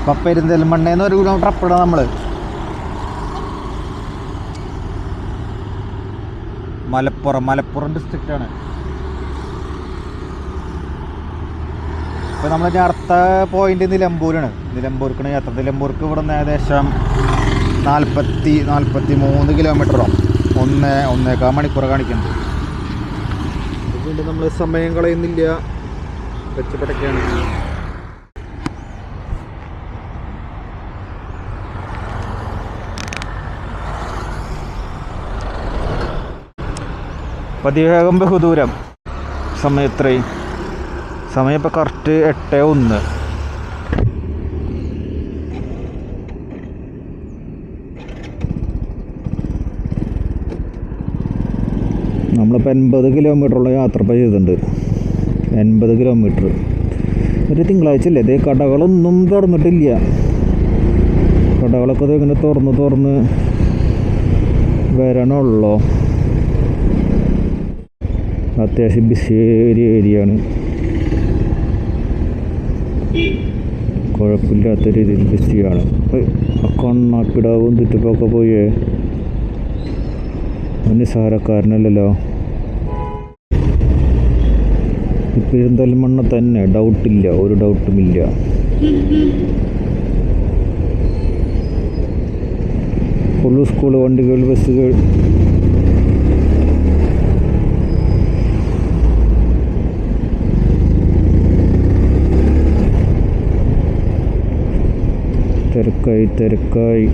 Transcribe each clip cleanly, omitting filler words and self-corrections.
അപ്പം പെരിന്തൽമണ്ണയിൽ 1 കിലോമീറ്റർ അപ്പുറം നമ്മൾ മലപ്പുറം ഡിസ്ട്രിക്റ്റാണ്. ഇപ്പോൾ നമ്മൾ അടുത്ത പോയിന്റ് നിലമ്പൂരാണ്. നിലമ്പൂർക്കാണ് യാത്ര. നിലമ്പൂർക്ക് ഇവിടെ നിന്ന് ഏകദേശം 43 കിലോമീറ്ററോ 1.25 മണിക്കൂർ കാണിക്കുന്നു. അതുകൊണ്ട് നമ്മൾ സമയം കളയുന്നില്ല, വെച്ചപ്പെട്ടൊക്കെയാണ്. പതിവേഗം ബഹുദൂരം. സമയം എത്രയും സമയം ഇപ്പോൾ കറക്റ്റ് 8:01. നമ്മളിപ്പോൾ 80 കിലോമീറ്ററുള്ള യാത്ര ഇപ്പോൾ ചെയ്തിട്ടുണ്ട്. 80 കിലോമീറ്റർ. ഒരു തിങ്കളാഴ്ച അല്ലേ? ഇതേ കടകളൊന്നും തുറന്നിട്ടില്ല. കടകളൊക്കെ ഇങ്ങനെ തുറന്ന് വരണുള്ളൂ. അത്യാവശ്യം ബിസി ഏരിയയാണ്. കുഴപ്പമില്ലാത്ത രീതിയിൽ ബിസിയാണ്. കണ്ണാക്കിടാവും ചുറ്റപ്പൊക്കെ പോയേ നിസ്സാരക്കാരനല്ലല്ലോ. പെരിന്തൽമണ്ണ തന്നെ ഡൗട്ടില്ല, ഒരു ഡൗട്ടുമില്ല. ഫുള്ള് സ്കൂൾ വണ്ടികൾ, ബസ്സുകൾ. തിരക്കായി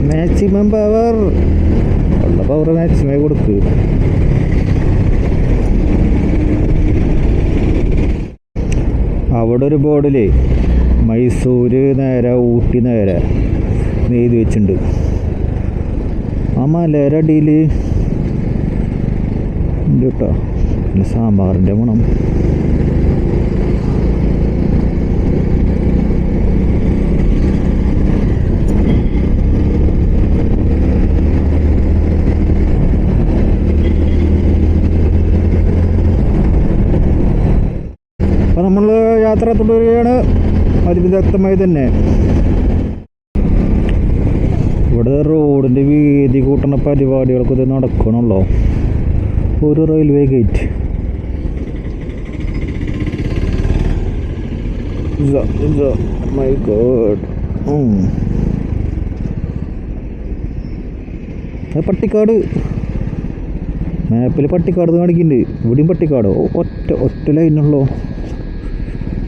മാക്സിമം പവർ ഉള്ള പവർ മാക്സിമം കൊടുക്ക്. അവിടെ ഒരു ബോർഡിൽ മൈസൂര് നേരെ ഊട്ടി നേരെ എഴുതി വെച്ചിട്ടുണ്ട്. ആ മലയുടെ അടിയിൽ ഉണ്ട് കേട്ടോ. പിന്നെ സാമ്പാറിൻ്റെ ഗുണം. അപ്പോൾ നമ്മൾ യാത്ര തുടരുകയാണ് അതിവിദഗ്ധമായി തന്നെ. ഇവിടെ റോഡിൻ്റെ വീതി കൂട്ടുന്ന പരിപാടികളൊക്കെ ഇത് നടക്കണമല്ലോ. ഒരു railway gate. My God. Pattikkad. മാപ്പിൽ പട്ടിക്കാട് കാണിക്കുന്നുണ്ട്. ഇവിടെയും പട്ടിക്കാടോ. ഒറ്റ ലൈനുള്ളോ.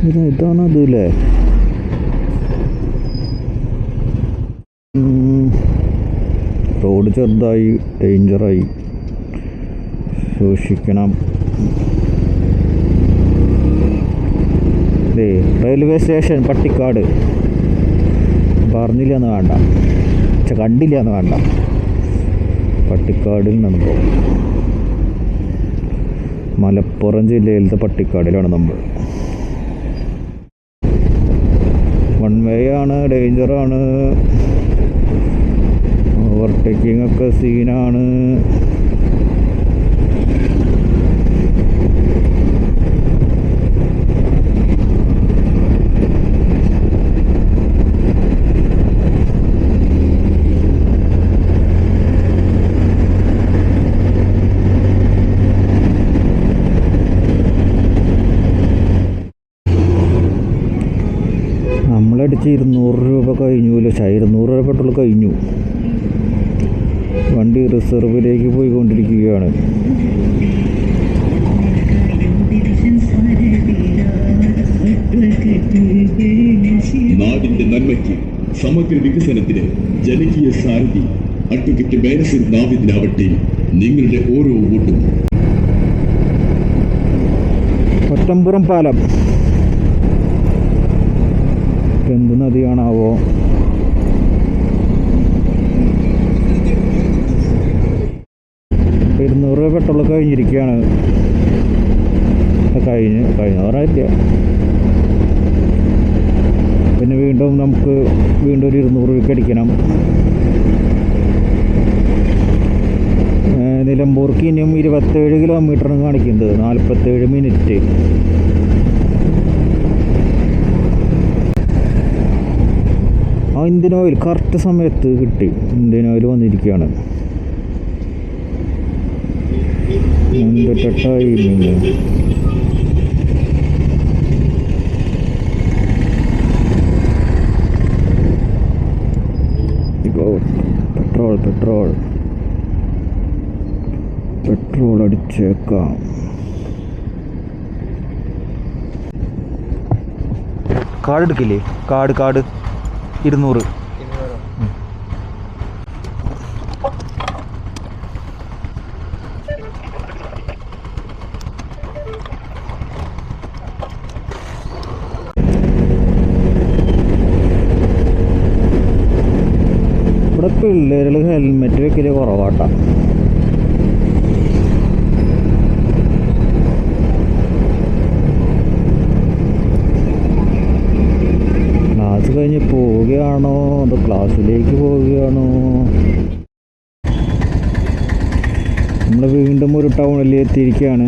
ഇതാണ് അതല്ലേ. റോഡ് ചെറുതായി, ഡേഞ്ചറായി, സൂക്ഷിക്കണം. Railway station Pattikkad. പറഞ്ഞില്ല എന്ന് വേണ്ട, കണ്ടില്ല എന്ന് വേണ്ട. പട്ടിക്കാടിൽ നിന്ന് മലപ്പുറം ജില്ലയിലത്തെ പട്ടിക്കാടിലാണ് നമ്മൾ. 1 വേ ആണ്, ഡേഞ്ചറാണ്. ഓവർടേക്കിംഗ് ഒക്കെ സീനാണ്. നമ്മളടിച്ച് 200 രൂപ കഴിഞ്ഞു. 200 രൂപ പെട്രോൾ കഴിഞ്ഞു. വണ്ടി റിസർവിലേക്ക് പോയിക്കൊണ്ടിരിക്കുകയാണ്. നാടിന്റെ നന്മയ്ക്ക്, സമഗ്ര വികസനത്തിന് ജനകീയ സാരഥി അഡ്വക്കേറ്റ് ബേനസീർ നാവിദിനാവട്ടെ നിങ്ങളുടെ ഓരോ വോട്ടും. കൊറ്റമ്പുറം പാലം എന്ത് നദിയാണാവോ? 200 രൂപ പെട്രോൾ കഴിഞ്ഞിരിക്കുകയാണ്. കഴിഞ്ഞവരായില്ല. പിന്നെ നമുക്ക് വീണ്ടും ഒരു 200 രൂപയ്ക്ക് അടിക്കണം. നിലമ്പൂർക്ക് ഇനിയും 27 കിലോമീറ്ററാണ് കാണിക്കുന്നത്, 47 മിനിറ്റ്. ഇന്ത്യൻ ഓയിൽ കറക്റ്റ് സമയത്ത് കിട്ടി. ഇന്ത്യൻ ഓയിൽ വന്നിരിക്കുകയാണ്. എന്തൊക്കെ ടൈമിങ്. പെട്രോൾ അടിച്ചേക്കാം. കാർഡ് എടുക്കില്ലേ? കാർഡ് 200. ഇവിടെ പിള്ളേരുകൾ ഹെൽമെറ്റ് വെക്കല് കുറവാട്ടാ. ക്ലാസ് കഴിഞ്ഞ് പോവുകയാണോ അതോ ക്ലാസ്സിലേക്ക് പോവുകയാണോ? നമ്മൾ വീണ്ടും ഒരു ടൗണിൽ എത്തിയിരിക്കുകയാണ്.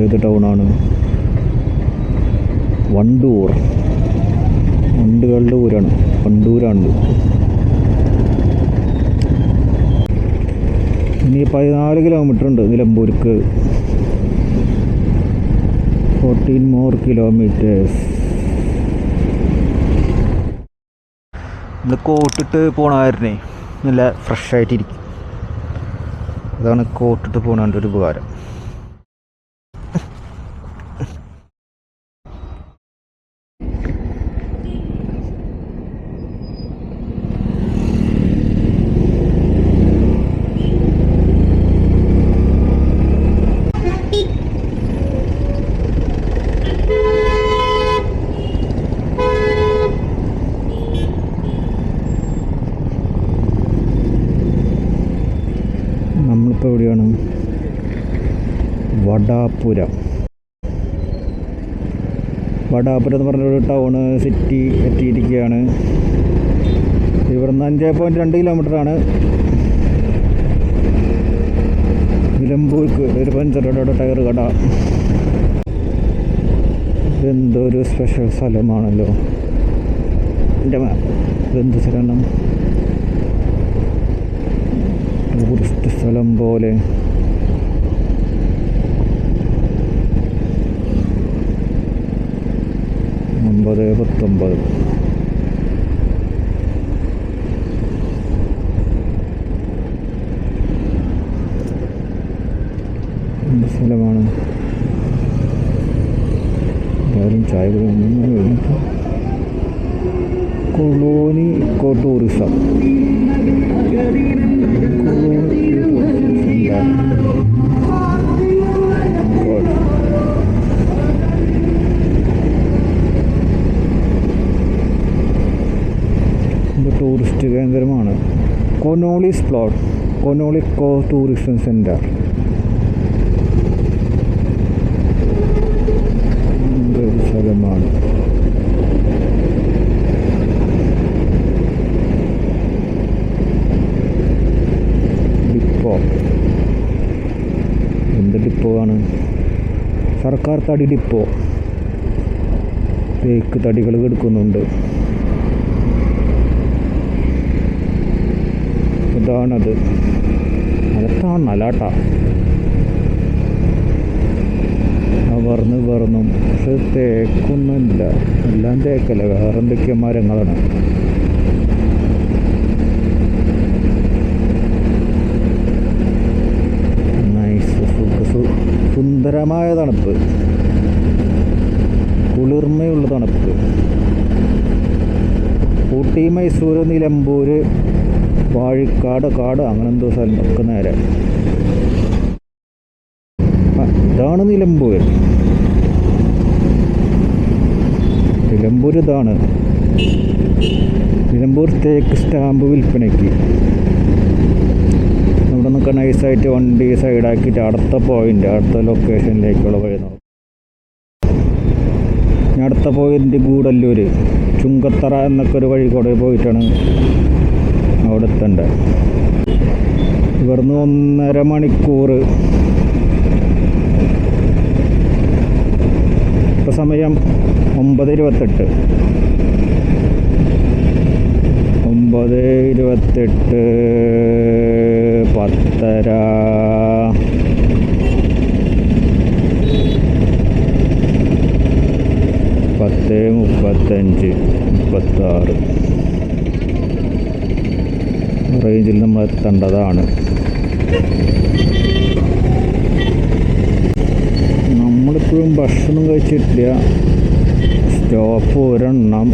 ഏത് ടൗണാണ്? വണ്ടൂർ. വണ്ടുകളുടെ ഊരാണ്, വണ്ടൂരാണ്. ഇനി 14 കിലോമീറ്റർ ഉണ്ട് നിലമ്പൂർക്ക്. 14 more kilometers. നമ്മൾ കോട്ടിട്ട് പോണായിരുന്നേ നല്ല ഫ്രഷായിട്ടിരിക്കും. അതാണ് കോട്ടിട്ട് പോണതിൻ്റെ ഒരു ഉപകാരം. നമ്മളിപ്പോൾ എവിടെയാണ്? വടാപുരം എന്ന് പറഞ്ഞൊരു ടൗണ് സിറ്റി എത്തിയിരിക്കുകയാണ്. ഇവിടുന്ന് 5.2 കിലോമീറ്ററാണ് നിലമ്പൂർക്ക്. ഒരു പഞ്ചറുടെ ടയർ കട. ഇതെന്തൊരു സ്പെഷ്യൽ സ്ഥലമാണല്ലോ. ഇതെന്ത് സ്ഥലം? ടൂറിസ്റ്റ് സ്ഥലം പോലെ. ഒമ്പത് 19. എന്ത് സ്ഥലമാണ്? എല്ലാവരും ചായ കുടിക്കുന്നു. Colony eco tourism. ടൂറിസ്റ്റ് കേന്ദ്രമാണ്. കൊനോളി സ്പ്ലോട്ട്, കൊനോളി ഇക്കോ ടൂറിസം സെൻറ്റർ. എന്തൊരു സ്ഥലമാണ്. ഡിപ്പോ. എന്ത് ഡിപ്പോ ആണ്? സർക്കാർ തടി ഡിപ്പോ. തേക്ക് തടികൾ എടുക്കുന്നുണ്ട്. ഇതാണത്. അകത്താണ് നല്ലാട്ടാ. പറന്നും പക്ഷെ തേക്കൊന്നുമില്ല. എല്ലാം തേക്കല്ല, വേറെ എന്തൊക്കെയോ മരങ്ങളാണ്. സുന്ദരമായ തണുപ്പ്, കുളിർമയുള്ള തണുപ്പ്. ഊട്ടി, മൈസൂർ, നിലമ്പൂർ, വാഴിക്കാട്, അങ്ങനെ എന്തോ സ്ഥലം ഒക്കെ നേരെ. ഇതാണ് നിലമ്പൂർ. ഇതാണ് നിലമ്പൂർ തേക്ക് സ്റ്റാമ്പ് വിൽപ്പനയ്ക്ക്. ഇവിടെ നിന്നൊക്കെ നൈസായിട്ട് വണ്ടി സൈഡാക്കിയിട്ട് അടുത്ത പോയിൻ്റ്, അടുത്ത ലൊക്കേഷനിലേക്കുള്ള വഴി നോക്കും. അടുത്ത പോയിൻ്റ് ഗൂഡല്ലൂർ, ചുങ്കത്തറ എന്നൊക്കെ ഒരു വഴി കൂടെ പോയിട്ടാണ് അവിടെ എത്തണ്ട. ഇവിടുന്ന് 1.5 മണിക്കൂർ. ഇപ്പോൾ സമയം 9:28. 9:28, 10:30, 10:35, 36 റേഞ്ചിൽ നമ്മൾ എത്തേണ്ടതാണ്. നമ്മളിപ്പോഴും ഭക്ഷണം കഴിച്ചിട്ടില്ല. സ്റ്റോപ്പ് ഒരെണ്ണം.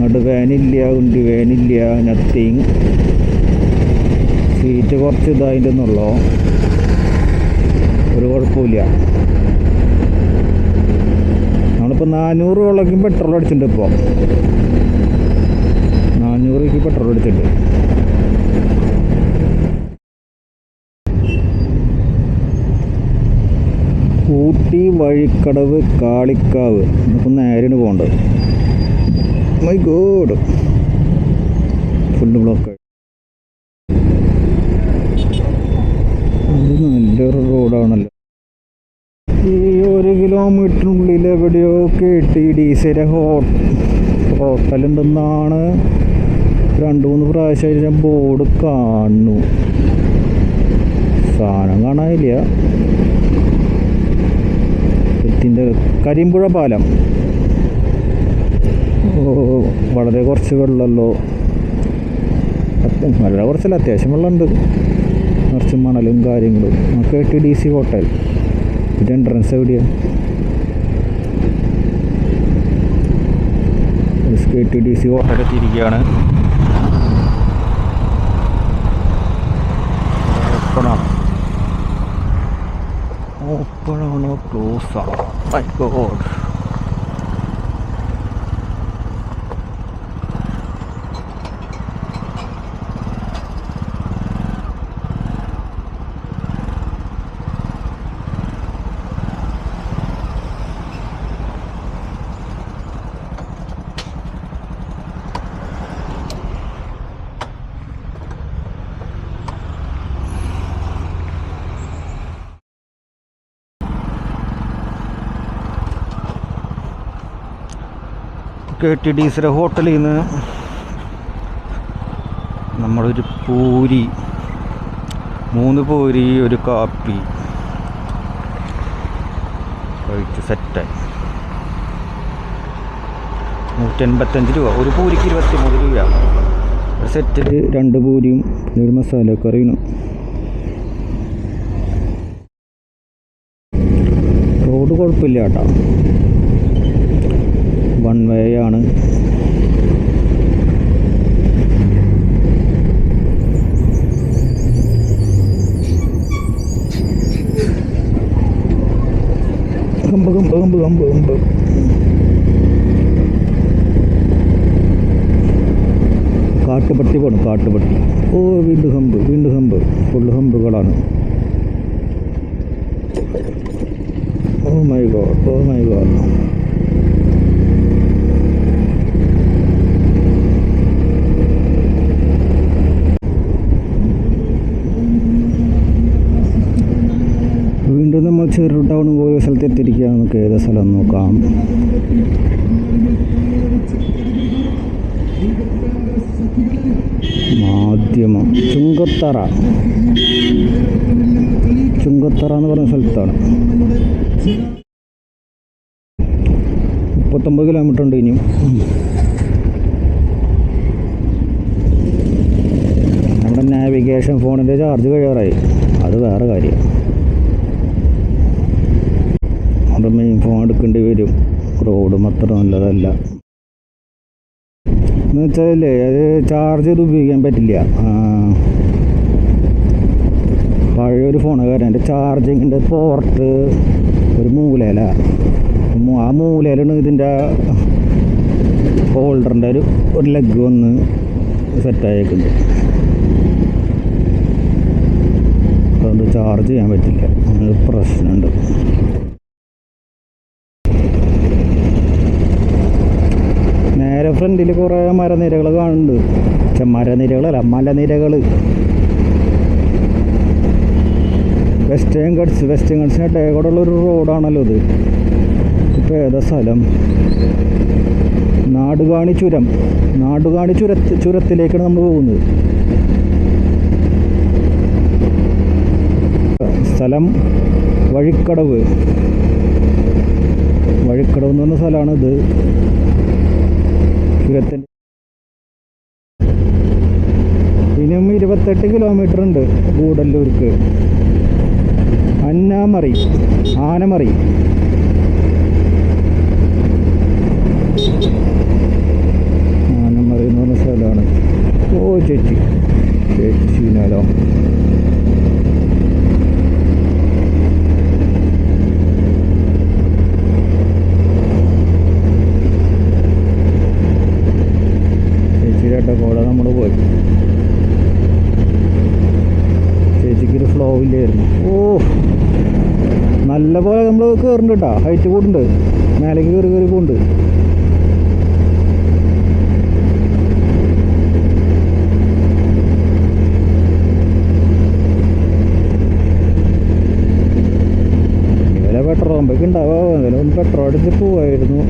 നടുവേനില്ല, ഉണ്ടി വേനില്ല, നത്തിങ്. സീറ്റ് കുറച്ച് ഇതായിട്ട് എന്നുള്ളൂ, ഒരു കുഴപ്പമില്ല. നമ്മളിപ്പോൾ 400 പെട്രോൾ അടിച്ചിട്ടുണ്ട്. ഇപ്പോൾ 400 പെട്രോൾ അടിച്ചിട്ടുണ്ട്. ഊട്ടി വഴിക്കടവ് കാളിക്കാവ് നമുക്ക് നേരെയാണ് പോകേണ്ടത്. My God, food block. അത് നല്ലൊരു റോഡാണല്ലോ. ഈ 1 കിലോമീറ്ററിനുള്ളിൽ എവിടെയോ KTDC ഹോട്ടലുണ്ടെന്നാണ് 2-3 പ്രാവശ്യമായിട്ട് ഞാൻ ബോർഡ് കാണുന്നു. സാധനം കാണാനില്ല. കരിമ്പുഴ പാലം. വളരെ കുറച്ച് വെള്ളമല്ലോ. വളരെ കുറച്ചല്ല, അത്യാവശ്യം വെള്ളമുണ്ട്. കുറച്ച് മണലും കാര്യങ്ങളും. KTDC hotel. ഇതിൻ്റെ എൻട്രൻസ് എവിടെയാണ്? KTDC ഹോട്ടൽ എത്തിയിരിക്കുകയാണ്. ഓപ്പണാണോ ക്ലോസാണോ? My god. KTDC ഹോട്ടലിൽ നിന്ന് നമ്മളൊരു പൂരി, 3 പൂരി, ഒരു കാപ്പി കഴിച്ച് സെറ്റായി. 185 രൂപ. ഒരു പൂരിക്ക് 23 രൂപ. ഒരു സെറ്റിൽ 2 പൂരിയും പിന്നെ ഒരു മസാലക്കറിയും. റോഡ് കുഴപ്പമില്ല കേട്ടോ. 1 വേ ആണ്. കമ്പ് കാട്ടുപട്ടി പോണം. കാട്ടുപട്ടി. വീണ്ടും ഹമ്പ്. ഫുള്ള് ഹമ്പുകളാണ്. Oh my god. വീണ്ടും നമ്മൾ ചെറു ടൗൺ പോയ സ്ഥലത്ത് എത്തിയിരിക്കുക. നമുക്ക് ഏത് സ്ഥലം നോക്കാം. മാധ്യമം ചുങ്കത്തറ എന്ന് പറഞ്ഞ സ്ഥലത്താണ്. 39 കിലോമീറ്റർ ഉണ്ട് ഇനിയും. നമ്മുടെ നാവിഗേഷൻ ഫോണിൻ്റെ ചാർജ് കഴിയാറായി. അത് വേറെ കാര്യം. അത് മെയിൻ ഫോൺ എടുക്കേണ്ടി വരും. റോഡും അത്ര നല്ലതല്ല എന്ന് വെച്ചാലേ, അത് ചാർജ് ചെയ്ത് ഉപയോഗിക്കാൻ പറ്റില്ല. പഴയൊരു ഫോണ് കാരണം എൻ്റെ ചാർജിങ്ങിൻ്റെ പോർട്ട് ഒരു മൂലയിലാണ്. ആ മൂലയിലാണ് ഇതിൻ്റെ ഹോൾഡറിൻ്റെ ഒരു ലെഗ് വന്ന് സെറ്റായേക്കുന്നത്. അതുകൊണ്ട് ചാർജ് ചെയ്യാൻ പറ്റില്ല. അങ്ങനെ പ്രശ്നമുണ്ട്. നേരെ ഫ്രണ്ടിൽ കുറേ മരനിരകൾ കാണുന്നുണ്ട്. മരനിരകളല്ല, മലനിരകൾ. വെസ്റ്റേൺ ഗഡ്സിന് ഇടയിലൂടെയുള്ളൊരു റോഡാണല്ലോ ഇത്. ഇപ്പോൾ ഏതാ സ്ഥലം? നാടുകാണി ചുരത്തിലേക്കാണ് നമ്മൾ പോകുന്നത്. സ്ഥലം വഴിക്കടവ് എന്ന് പറഞ്ഞ സ്ഥലമാണിത്. ചുരത്തിൻ്റെ ഇനിയും 28 കിലോമീറ്റർ ഉണ്ട് ഗൂഡല്ലൂർക്ക്. ആനമറി ആനമറി എന്ന് പറഞ്ഞ സ്ഥലമാണ്. ഓ ചേച്ചിനാലോ ചേച്ചിയുടെ കൂടെ നമ്മൾ പോയി. ചേച്ചിക്കൊരു ഫ്ലോ ഇല്ലായിരുന്നു. ഓ നല്ല പോലെ നമ്മൾ കയറുന്നുണ്ട് കേട്ടോ. ഹൈറ്റ് കൂടുന്നുണ്ട്, മേലേക്ക് കയറി പോകുന്നുണ്ട്. ഇവരെ പെട്രോൾ പമ്പൊക്കെ ഉണ്ടാവുക, എന്തെങ്കിലും പെട്രോൾ അടിച്ച് പോവായിരുന്നു.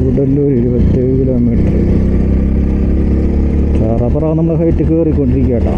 ഗൂഡല്ലൂർ 27 കിലോമീറ്റർ. ചാറപ്പുറം നമ്മൾ ഹൈറ്റ് കയറിക്കൊണ്ടിരിക്കുക കേട്ടോ.